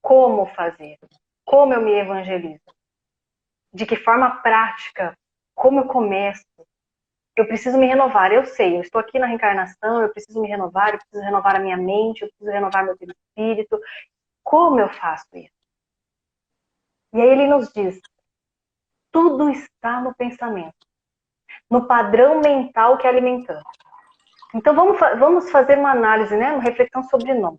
Como fazer? Como eu me evangelizo? De que forma prática? Como eu começo? Eu preciso me renovar, eu sei, eu estou aqui na reencarnação, eu preciso me renovar, eu preciso renovar a minha mente, eu preciso renovar meu espírito. Como eu faço isso? E aí ele nos diz, tudo está no pensamento, no padrão mental que alimentamos. Então vamos fazer uma análise, né? Uma reflexão sobre nós.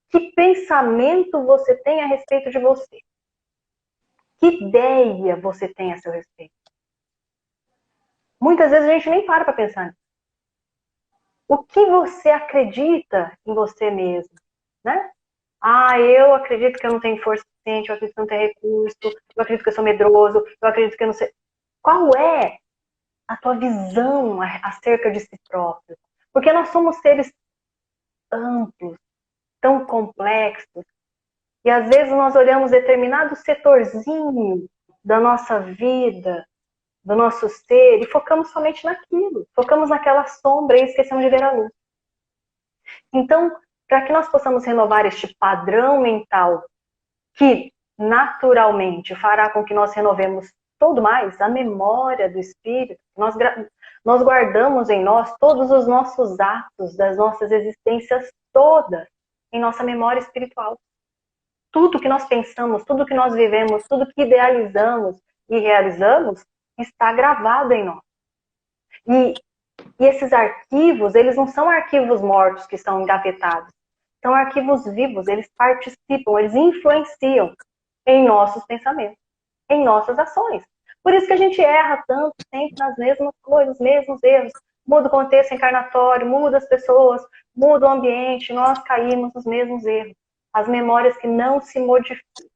Que pensamento você tem a respeito de você? Que ideia você tem a seu respeito? Muitas vezes a gente nem para pensar nisso. O que você acredita em você mesmo, né? Eu acredito que eu não tenho força suficiente, eu acredito que eu não tenho recurso, eu acredito que eu sou medroso, eu acredito que eu não sei. Qual é a tua visão acerca de si próprio? Porque nós somos seres amplos, tão complexos, E às vezes nós olhamos determinado setorzinho da nossa vida, do nosso ser, e focamos somente naquilo. Focamos naquela sombra e esquecemos de ver a luz. Então, para que nós possamos renovar este padrão mental, que naturalmente fará com que nós renovemos todo mais, a memória do Espírito, nós guardamos em nós todos os nossos atos, das nossas existências todas, em nossa memória espiritual. Tudo que nós pensamos, tudo que nós vivemos, tudo que idealizamos e realizamos, está gravado em nós. E esses arquivos, eles não são arquivos mortos que são engavetados. São arquivos vivos, eles participam, eles influenciam em nossos pensamentos, em nossas ações. Por isso que a gente erra tanto, sempre nas mesmas coisas, os mesmos erros. Muda o contexto encarnatório, muda as pessoas, muda o ambiente, nós caímos nos mesmos erros. As memórias que não se modificam,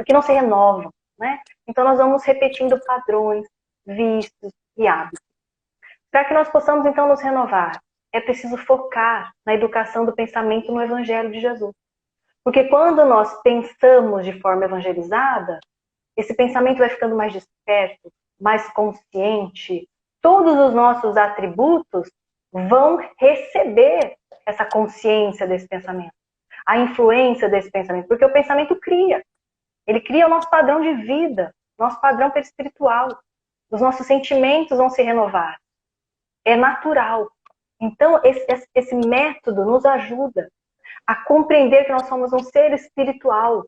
que não se renovam, né? Então nós vamos repetindo padrões, vícios e hábitos. Para que nós possamos então nos renovar, é preciso focar na educação do pensamento no Evangelho de Jesus. Porque quando nós pensamos de forma evangelizada, esse pensamento vai ficando mais desperto, mais consciente. Todos os nossos atributos vão receber essa consciência desse pensamento, a influência desse pensamento, porque o pensamento cria. Ele cria o nosso padrão de vida, nosso padrão perispiritual. Os nossos sentimentos vão se renovar. É natural. Então, esse método nos ajuda a compreender que nós somos um ser espiritual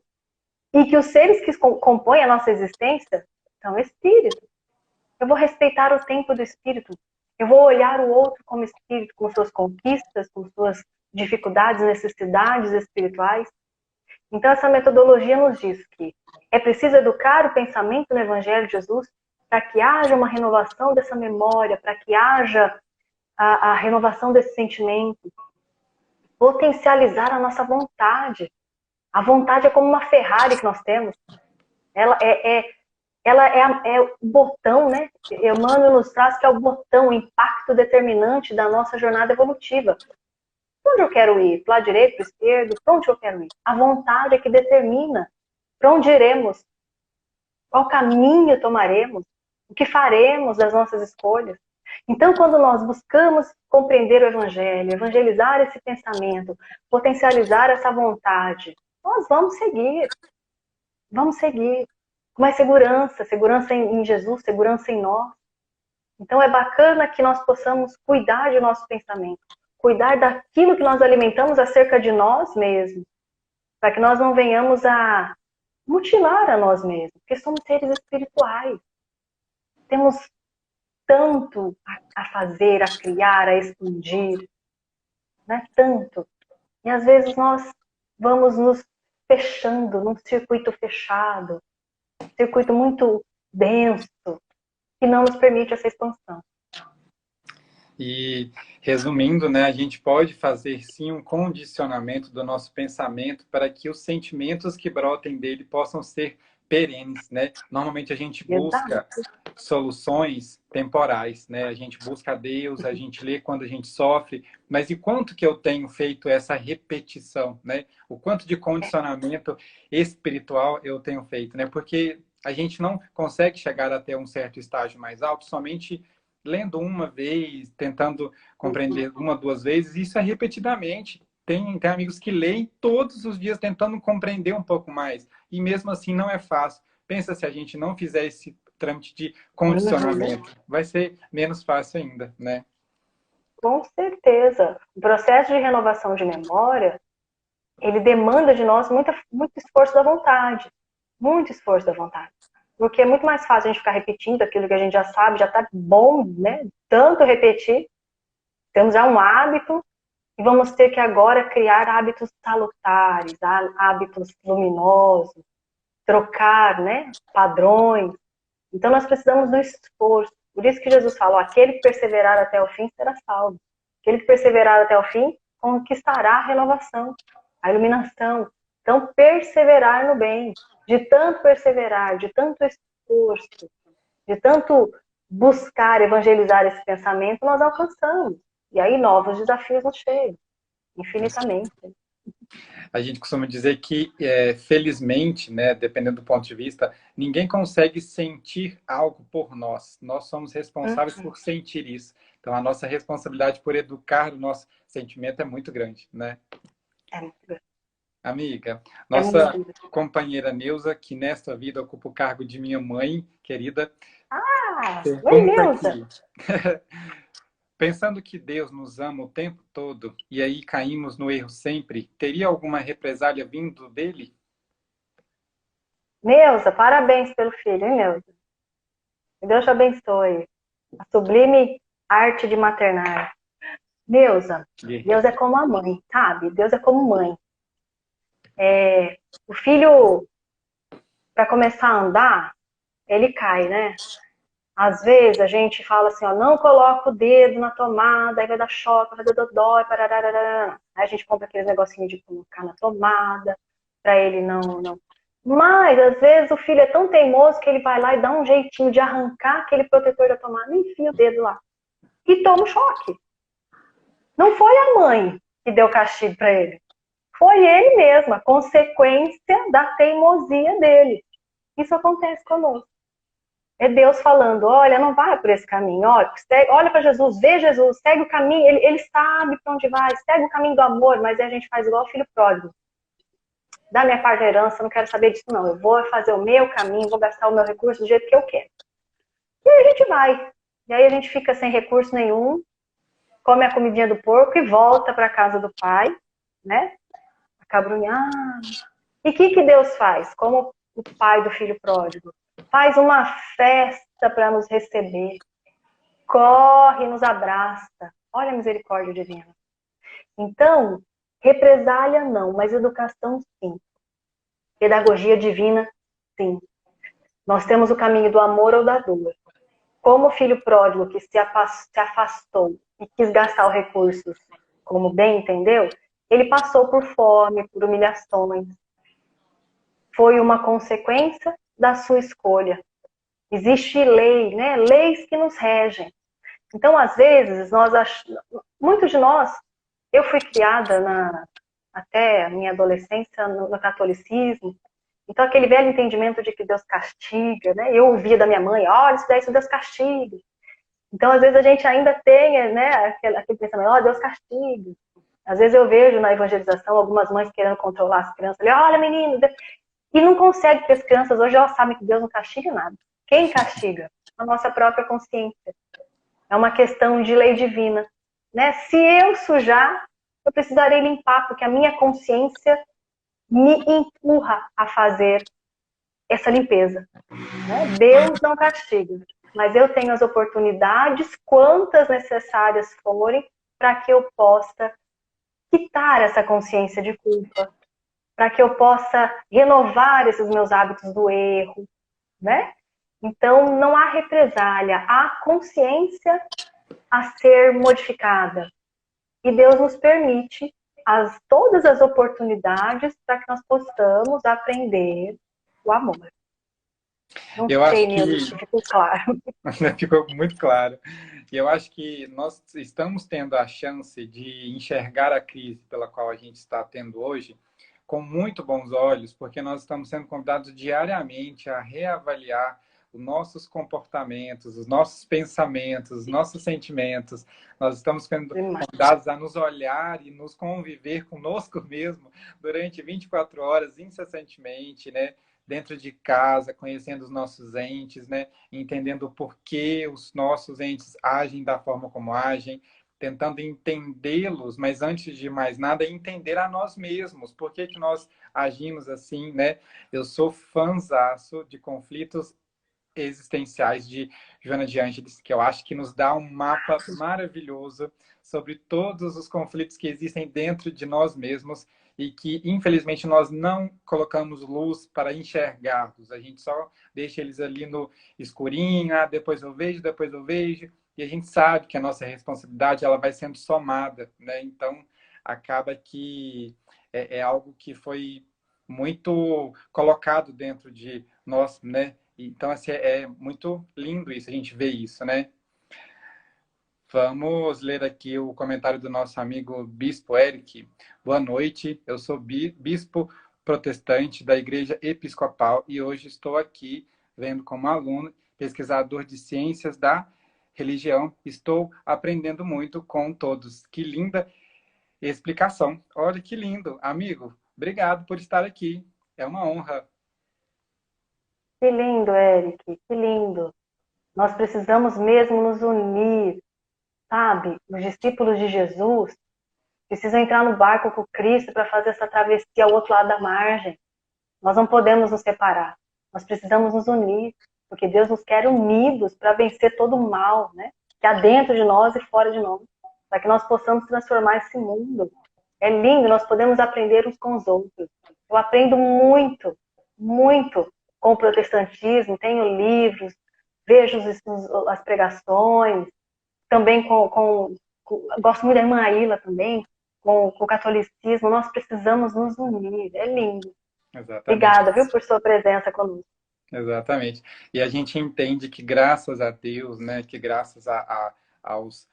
e que os seres que compõem a nossa existência são espíritos. Eu vou respeitar o tempo do espírito. Eu vou olhar o outro como espírito, com suas conquistas, com suas dificuldades, necessidades espirituais. Então, essa metodologia nos diz que é preciso educar o pensamento no Evangelho de Jesus para que haja uma renovação dessa memória, para que haja a renovação desse sentimento, potencializar a nossa vontade. A vontade é como uma Ferrari que nós temos. Ela é o botão, né? Emmanuel nos traz que é o botão, o impacto determinante da nossa jornada evolutiva. Para onde eu quero ir? Para o lado direito, para o esquerdo? Para onde eu quero ir? A vontade é que determina para onde iremos, qual caminho tomaremos, o que faremos das nossas escolhas. Então, quando nós buscamos compreender o Evangelho, evangelizar esse pensamento, potencializar essa vontade, nós vamos seguir com mais segurança, segurança em Jesus, segurança em nós. Então é bacana que nós possamos cuidar do nosso pensamento, cuidar daquilo que nós alimentamos acerca de nós mesmos, para que nós não venhamos a mutilar a nós mesmos, porque somos seres espirituais. Temos tanto a fazer, a criar, a expandir, né? Tanto. E às vezes nós vamos nos fechando num circuito fechado, circuito muito denso, que não nos permite essa expansão. E, resumindo, né, a gente pode fazer, sim, um condicionamento do nosso pensamento para que os sentimentos que brotem dele possam ser perenes, né? Normalmente a gente busca soluções temporais, né? A gente busca Deus, a gente lê quando a gente sofre, mas e quanto que eu tenho feito essa repetição, né? O quanto de condicionamento espiritual eu tenho feito, né? Porque a gente não consegue chegar até um certo estágio mais alto somente lendo uma vez, tentando compreender uma, duas vezes, isso é repetidamente. Tem amigos que leem todos os dias tentando compreender um pouco mais. E mesmo assim não é fácil. Pensa se a gente não fizer esse trâmite de condicionamento. Vai ser menos fácil ainda, né? Com certeza. O processo de renovação de memória, ele demanda de nós muito esforço da vontade. Muito esforço da vontade. Porque é muito mais fácil a gente ficar repetindo aquilo que a gente já sabe, já está bom, né? Tanto repetir. Temos já um hábito e vamos ter que agora criar hábitos salutares, hábitos luminosos, trocar, né? Padrões. Então nós precisamos do esforço. Por isso que Jesus falou, aquele que perseverar até o fim será salvo. Aquele que perseverar até o fim conquistará a renovação, a iluminação. Então, perseverar no bem. De tanto perseverar, de tanto esforço, de tanto buscar evangelizar esse pensamento, nós alcançamos. E aí novos desafios nos chegam, infinitamente. A gente costuma dizer que, felizmente, né, dependendo do ponto de vista, ninguém consegue sentir algo por nós. Nós somos responsáveis Uhum. por sentir isso. Então, a nossa responsabilidade por educar o nosso sentimento é muito grande, né? É muito grande. Amiga, É muito nossa grande. companheira Neuza, que nesta vida ocupa o cargo de minha mãe querida, Oi, pergunta Neuza. aqui. Pensando que Deus nos ama o tempo todo e aí caímos no erro sempre, teria alguma represália vindo dele? Neuza, parabéns pelo filho, hein, Neuza? Que Deus te abençoe. A sublime arte de maternar. Neuza, Deus é como a mãe, sabe? Deus é como mãe. O filho, para começar a andar, ele cai, né? Às vezes a gente fala assim, ó, não coloca o dedo na tomada, aí vai dar choque, vai dar dodói, parará. Aí a gente compra aqueles negocinhos de colocar na tomada, para ele não. Mas, às vezes, o filho é tão teimoso que ele vai lá e dá um jeitinho de arrancar aquele protetor da tomada e enfia o dedo lá. E toma um choque. Não foi a mãe que deu castigo para ele. Foi ele mesmo, a consequência da teimosia dele. Isso acontece conosco. É Deus falando, olha, não vai por esse caminho, olha para Jesus, vê Jesus, segue o caminho, ele sabe para onde vai, segue o caminho do amor, mas aí a gente faz igual o filho pródigo. Dá minha parte da herança, não quero saber disso não, eu vou fazer o meu caminho, vou gastar o meu recurso do jeito que eu quero. E aí a gente vai, e aí a gente fica sem recurso nenhum, come a comidinha do porco e volta para a casa do pai, né, acabrunhado. E o que Deus faz? Como o pai do filho pródigo? Faz uma festa para nos receber. Corre, nos abraça. Olha a misericórdia divina. Então, represália não, mas educação sim. Pedagogia divina, sim. Nós temos o caminho do amor ou da dor. Como o filho pródigo que se afastou e quis gastar os recursos como bem entendeu, ele passou por fome, por humilhações. Foi uma consequência da sua escolha. Existe lei, né? Leis que nos regem. Então, às vezes, muitos de nós, eu fui criada até a minha adolescência no catolicismo, então aquele velho entendimento de que Deus castiga, né? Eu ouvia da minha mãe, olha, isso daí isso Deus castiga. Então, às vezes, a gente ainda tem, né, aquele pensamento, ó, Deus castiga. Às vezes eu vejo na evangelização algumas mães querendo controlar as crianças, olha, menino, e não consegue, porque as crianças hoje elas sabem que Deus não castiga nada. Quem castiga? A nossa própria consciência. É uma questão de lei divina. Né? Se eu sujar, eu precisarei limpar, porque a minha consciência me empurra a fazer essa limpeza. Né? Deus não castiga, mas eu tenho as oportunidades, quantas necessárias forem, para que eu possa quitar essa consciência de culpa, para que eu possa renovar esses meus hábitos do erro, né? Então, não há represália, há consciência a ser modificada. E Deus nos permite todas as oportunidades para que nós possamos aprender o amor. Não Eu sei, acho Nildo, que se ficou claro. ficou muito claro. E eu acho que nós estamos tendo a chance de enxergar a crise pela qual a gente está tendo hoje com muito bons olhos, porque nós estamos sendo convidados diariamente a reavaliar os nossos comportamentos, os nossos pensamentos, os nossos sentimentos. Nós estamos sendo convidados a nos olhar e nos conviver conosco mesmo durante 24 horas, incessantemente, né? Dentro de casa, conhecendo os nossos entes, né? Entendendo por que os nossos entes agem da forma como agem, tentando entendê-los, mas antes de mais nada, entender a nós mesmos. Por que nós agimos assim, né? Eu sou fãzaço de Conflitos Existenciais de Joana de Ângeles, que eu acho que nos dá um mapa maravilhoso sobre todos os conflitos que existem dentro de nós mesmos e que, infelizmente, nós não colocamos luz para enxergarmos. A gente só deixa eles ali no escurinho, depois eu vejo, depois eu vejo, e a gente sabe que a nossa responsabilidade ela vai sendo somada, né? Então, acaba que é algo que foi muito colocado dentro de nós, né? Então, assim, é muito lindo isso, a gente vê isso, né? Vamos ler aqui o comentário do nosso amigo Bispo Eric. Boa noite, eu sou bispo protestante da Igreja Episcopal e hoje estou aqui vendo como aluno, pesquisador de ciências da religião. Estou aprendendo muito com todos. Que linda explicação. Olha que lindo. Amigo, obrigado por estar aqui. É uma honra. Que lindo, Eric, que lindo. Nós precisamos mesmo nos unir, sabe? Os discípulos de Jesus precisam entrar no barco com Cristo para fazer essa travessia ao outro lado da margem. Nós não podemos nos separar. Nós precisamos nos unir, porque Deus nos quer unidos para vencer todo o mal, né? Que há dentro de nós e fora de nós, para que nós possamos transformar esse mundo. É lindo, nós podemos aprender uns com os outros. Eu aprendo muito, muito com o protestantismo, tenho livros, vejo as pregações, também gosto muito da irmã Aila também, com o catolicismo. Nós precisamos nos unir, é lindo. Exatamente. Obrigada, viu, por sua presença conosco. Exatamente. E a gente entende que graças a Deus, né, que graças aos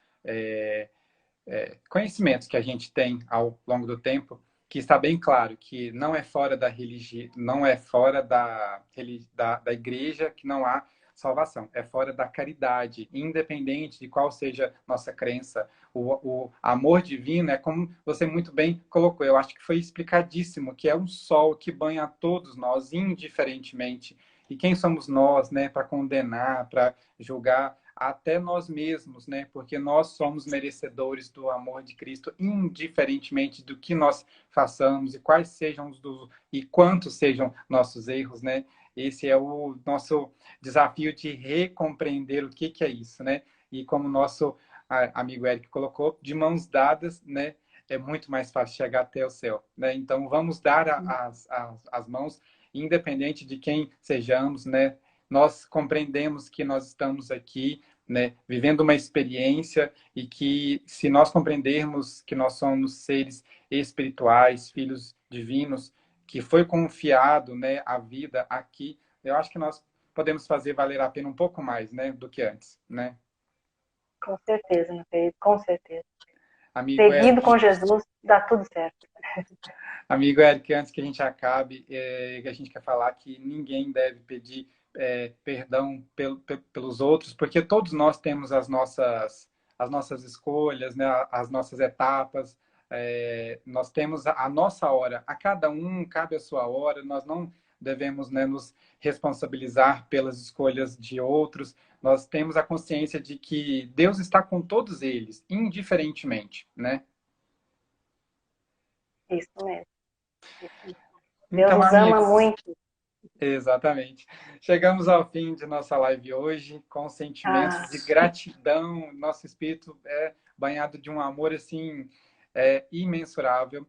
conhecimentos que a gente tem ao longo do tempo, que está bem claro que não é fora da religião, não é fora da igreja que não há salvação, é fora da caridade, independente de qual seja nossa crença. O amor divino é como você muito bem colocou, eu acho que foi explicadíssimo, que é um sol que banha a todos nós, indiferentemente. E quem somos nós, né, para condenar, para julgar até nós mesmos, né? Porque nós somos merecedores do amor de Cristo, indiferentemente do que nós façamos e quais sejam e quantos sejam nossos erros, né? Esse é o nosso desafio de recompreender o que é isso, né? E como o nosso amigo Eric colocou, de mãos dadas, né? É muito mais fácil chegar até o céu, né? Então vamos dar as mãos, independente de quem sejamos, né? Nós compreendemos que nós estamos aqui, né, vivendo uma experiência e que se nós compreendermos que nós somos seres espirituais, filhos divinos, que foi confiado, né, a vida aqui, eu acho que nós podemos fazer valer a pena um pouco mais, né, do que antes, né? Com certeza, meu querido, com certeza. Amigo Seguindo Eric, com Jesus, dá tudo certo. amigo Eric, antes que a gente acabe, a gente quer falar que ninguém deve pedir perdão pelos outros, porque todos nós temos as nossas escolhas, né, as nossas etapas, nós temos a nossa hora, a cada um cabe a sua hora, nós não devemos, né, nos responsabilizar pelas escolhas de outros, nós temos a consciência de que Deus está com todos eles, indiferentemente, né? Isso mesmo. Isso mesmo. Deus Então, nos ama amigos, muito. exatamente. Chegamos ao fim de nossa live hoje, com sentimentos Ah, de gratidão. Nosso espírito é banhado de um amor assim imensurável.